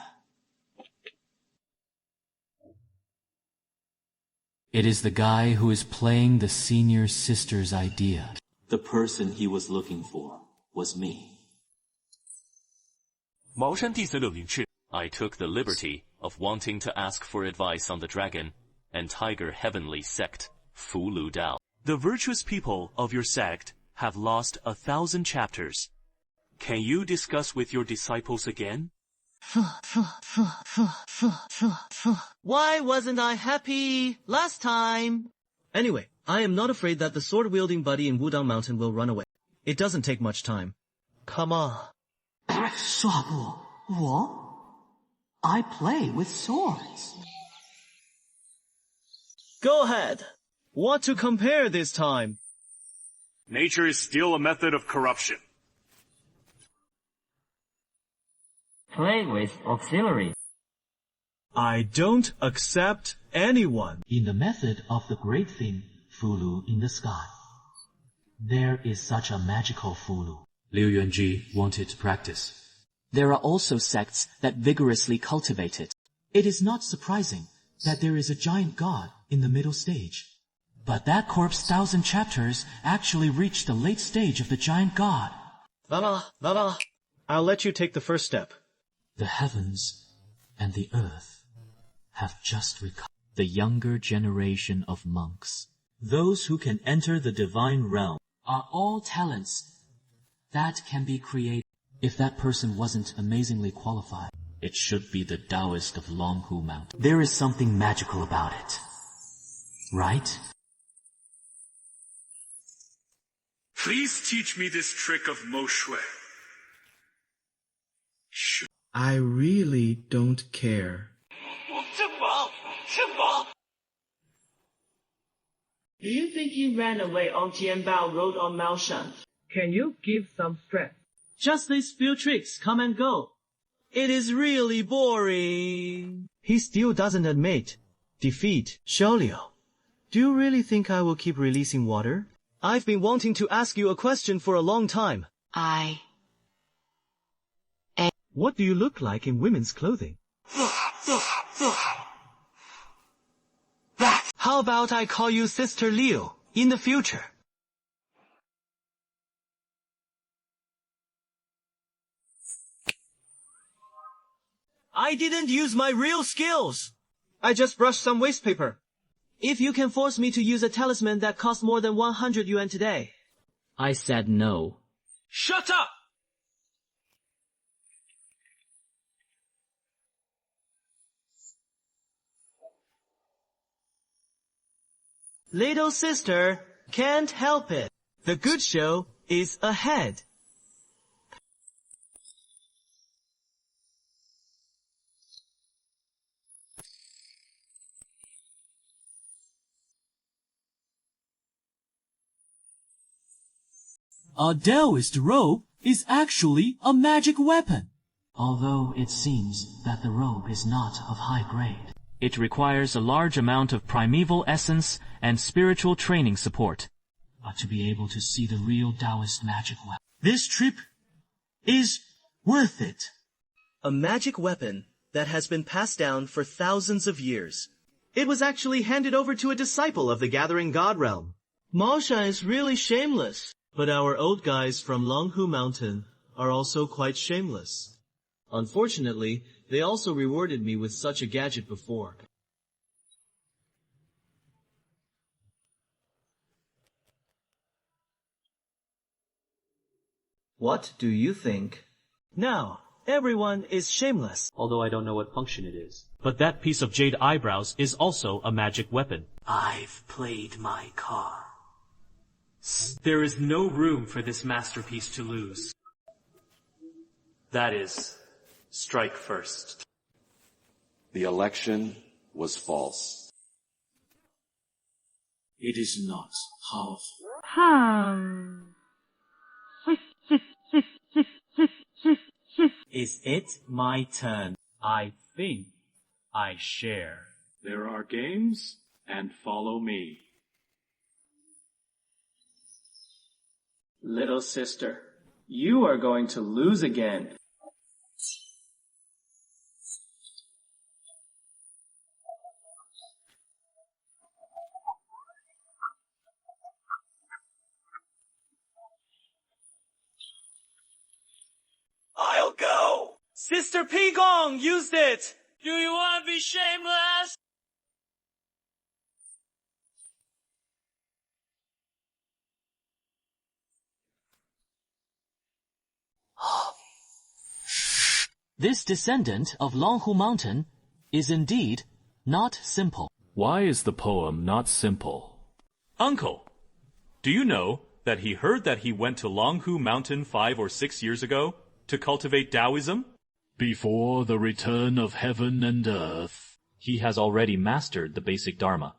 It is the guy who is playing the senior sister's idea. The person he was looking for was me. 茅山弟子柳明志 I took the liberty of wanting to ask for advice on the dragon and tiger heavenly sect, Fu Lu Dao. The virtuous people of your sect have lost 1,000 chapters. Can you discuss with your disciples again? Why wasn't I happy last time? Anyway, I am not afraid that the sword-wielding buddy in Wudang Mountain will run away. It doesn't take much time. Come on. 耍不，我 I play with swords. Go ahead. What to compare this time? Nature is still a method of corruption. Play with auxiliary. I don't accept anyone. In the method of the great thing, Fulu in the sky, there is such a magical Fulu. Liu Yuanji wanted to practice. There are also sects that vigorously cultivate it. It is not surprising that there is a giant god in the middle stage. But that corpse 1,000 chapters actually reached the late stage of the giant god. Mama, I'll let you take the first step. The heavens and the earth have just recovered. The younger generation of monks, those who can enter the divine realm, are all talents that can be created. If that person wasn't amazingly qualified, it should be the Taoist of Longhu Mountain. There is something magical about it, right? Please teach me this trick of Mo Shui. I really don't care. Do you think he ran away on Jianbao Road on Maoshan? Can you give some strength? Just these few tricks come and go. It is really boring. He still doesn't admit defeat. Xiaoliu, do you really think I will keep releasing water? I've been wanting to ask you a question for a long time. What do you look like in women's clothing? How about I call you Sister Liu in the future? I didn't use my real skills. I just brushed some waste paper. If you can force me to use a talisman that costs more than 100 yuan today. I said no. Shut up! Little sister can't help it. The good show is ahead. A Taoist robe is actually a magic weapon. Although it seems that the robe is not of high grade. It requires a large amount of primeval essence and spiritual training support. But to be able to see the real Taoist magic weapon, this trip is worth it. A magic weapon that has been passed down for thousands of years. It was actually handed over to a disciple of the Gathering God realm. Maoshan is really shameless. But our old guys from Longhu Mountain are also quite shameless. Unfortunately, they also rewarded me with such a gadget before. What do you think? Now, everyone is shameless. Although I don't know what function it is. But that piece of jade eyebrows is also a magic weapon. I've played my card. There is no room for this masterpiece to lose. That is, strike first. The election was false. It is not powerful. Is it my turn? I think I share. There are games, and follow me. Little sister, you are going to lose again. I'll go. Sister Pigong used it. Do you want to be shameless? This descendant of Longhu Mountain is indeed not simple. Why is the poem not simple? Uncle, do you know that he heard that he went to Longhu Mountain 5 or 6 years ago to cultivate Taoism? Before the return of heaven and earth, he has already mastered the basic Dharma.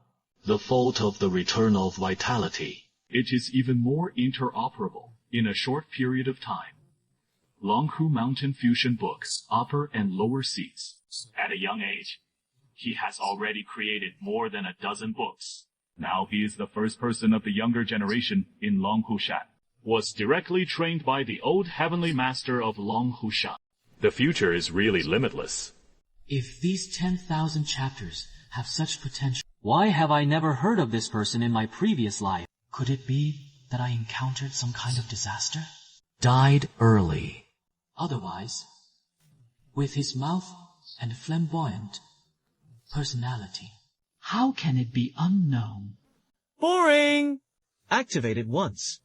The fault of the return of vitality. It is even more interoperable in a short period of time. Longhu Mountain Fusion Books, Upper and Lower Seas. At a young age, he has already created more than a dozen books. Now he is the first person of the younger generation in Longhushan. Was directly trained by the old heavenly master of Longhushan. The future is really limitless. If these 10,000 chapters have such potential, why have I never heard of this person in my previous life? Could it be that I encountered some kind of disaster? Died early. Otherwise, with his mouth and flamboyant personality, how can it be unknown? Boring! Activate it once.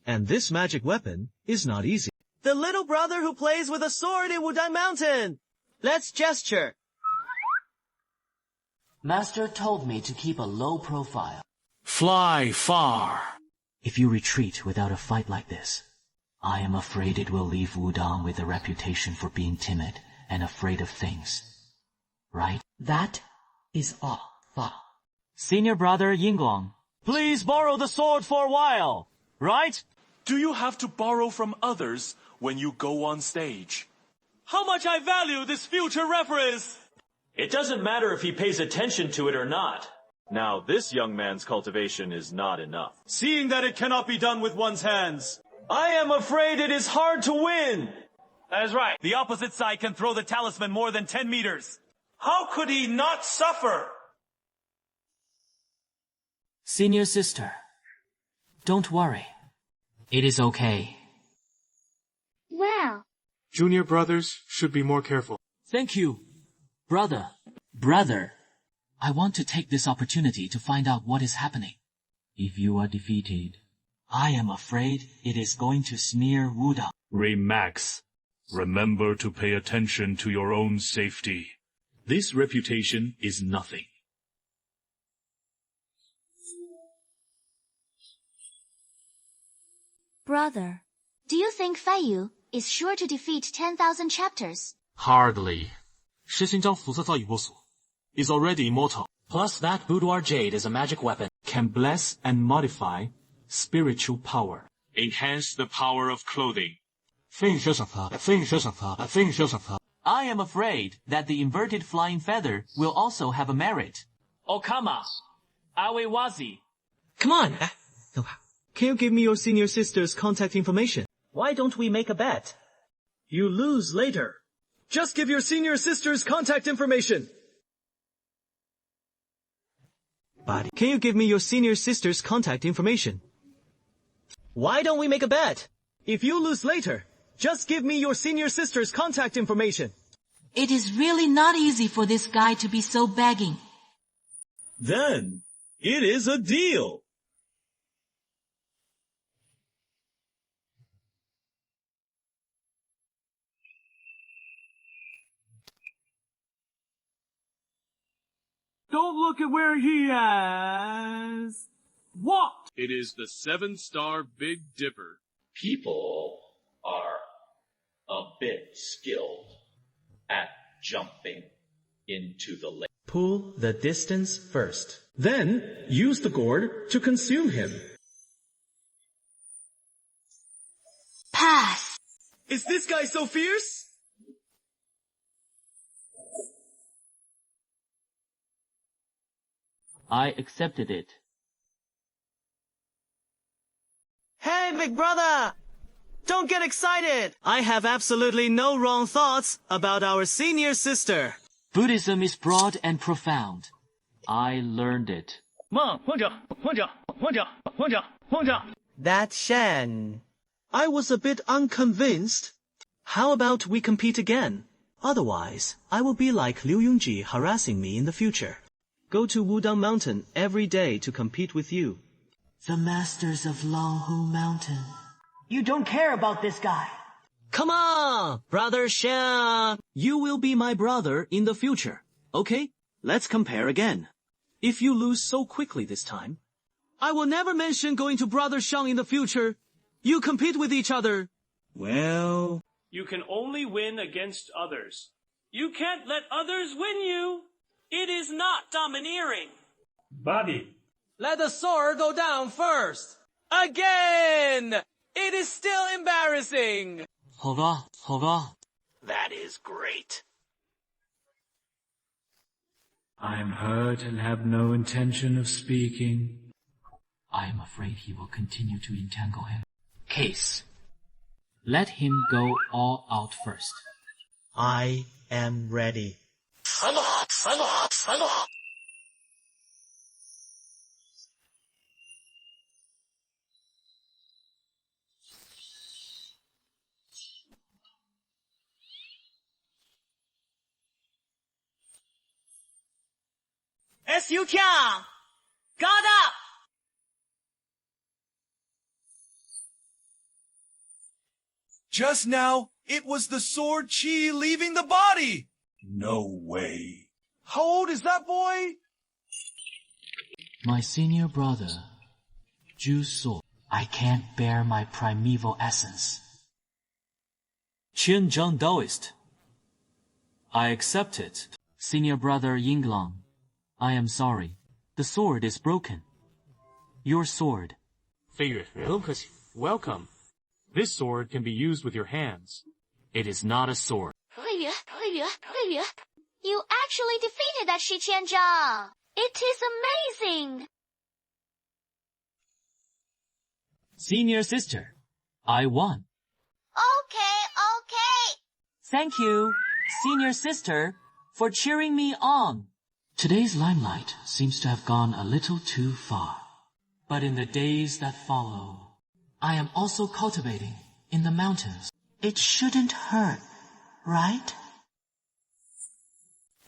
And this magic weapon is not easy. The little brother who plays with a sword in Wudang Mountain! Let's gesture. Master told me to keep a low profile. Fly far. If you retreat without a fight like this, I am afraid it will leave Wudang with a reputation for being timid and afraid of things. Right? That is all. Senior brother Yingguang, please borrow the sword for a while, right? Do you have to borrow from others when you go on stage? How much I value this future reference! It doesn't matter if he pays attention to it or not. Now, this young man's cultivation is not enough. Seeing that it cannot be done with one's hands. I am afraid it is hard to win. That is right. The opposite side can throw the talisman more than 10 meters. How could he not suffer? Senior sister, don't worry. It is okay. Well. Junior brothers should be more careful. Thank you, brother. I want to take this opportunity to find out what is happening. If you are defeated, I am afraid it is going to smear Wudang. Remax, remember to pay attention to your own safety. This reputation is nothing. Brother, do you think Feiyu is sure to defeat 10,000 chapters? Hardly. 实心章辐射造一波索 is already immortal. Plus that boudoir jade is a magic weapon. Can bless and modify spiritual power. Enhance the power of clothing. 飞羽蛇赏他，飞羽蛇赏他，飞羽蛇賞他。 I am afraid that the inverted flying feather will also have a merit. Okama, Awewazi. Come on! Can you give me your senior sister's contact information? Why don't we make a bet? You lose later. Just give your senior sister's contact information. Buddy, can you give me your senior sister's contact information? Why don't we make a bet? If you lose later, just give me your senior sister's contact information. It is really not easy for this guy to be so begging. Then, it is a deal. Don't look at where he has walked. It is the 7-star Big Dipper. People are a bit skilled at jumping into the lake. Pull the distance first. Then, use the gourd to consume him. Pass. Is this guy so fierce? I accepted it. Hey, big brother! Don't get excited! I have absolutely no wrong thoughts about our senior sister. Buddhism is broad and profound. I learned it. That Shen. I was a bit unconvinced. How about we compete again? Otherwise, I will be like Liu Yongji harassing me in the future. Go to Wudang Mountain every day to compete with you. The masters of Longhu Mountain. You don't care about this guy. Come on, brother Shen. You will be my brother in the future. Okay, let's compare again. If you lose so quickly this time, I will never mention going to Brother Shang in the future. You compete with each other. Well... You can only win against others. You can't let others win you. It is not domineering. Buddy. Let the sword go down first. Again! It is still embarrassing. 好吧，好吧。 That is great. I am hurt and have no intention of speaking. I am afraid he will continue to entangle him. Case. Let him go all out first. I am ready. SU Kya! Got up! Just now, it was the sword chi leaving the body! No way. How old is that boy? My senior brother, Ju's sword. I can't bear my primeval essence. Qianzhang Taoist. I accept it. Senior brother Yinglang, I am sorry. The sword is broken. Your sword. 飞跃，不客气. Welcome. This sword can be used with your hands. It is not a sword. You actually defeated that Shi Qianzhang. It is amazing. Senior sister, I won. Okay. Thank you, senior sister, for cheering me on. Today's limelight seems to have gone a little too far. But in the days that follow, I am also cultivating in the mountains. It shouldn't hurt, right?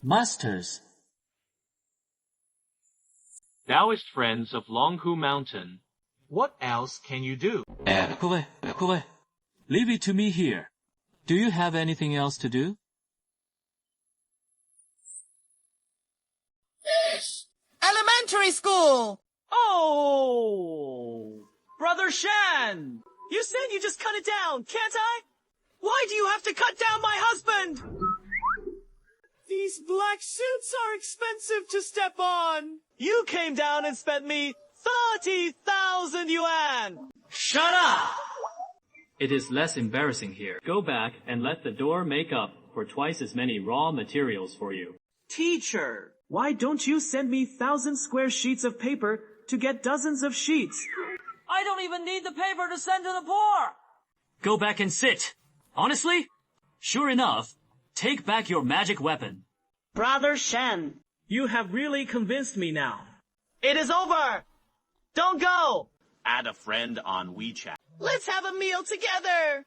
Masters. Taoist friends of Longhu Mountain. What else can you do? 各位, leave it to me here. Do you have anything else to do? Elementary school! Oh! Brother Shan! You said you just cut it down, can't I? Why do you have to cut down my husband? These black suits are expensive to step on. You came down and spent me 30,000 yuan. Shut up! It is less embarrassing here. Go back and let the door make up for twice as many raw materials for you. Teacher, why don't you send me 1,000 square sheets of paper to get dozens of sheets? I don't even need the paper to send to the poor! Go back and sit. Honestly? Sure enough, take back your magic weapon. Brother Shen. You have really convinced me now. It is over! Don't go! Add a friend on WeChat. Let's have a meal together!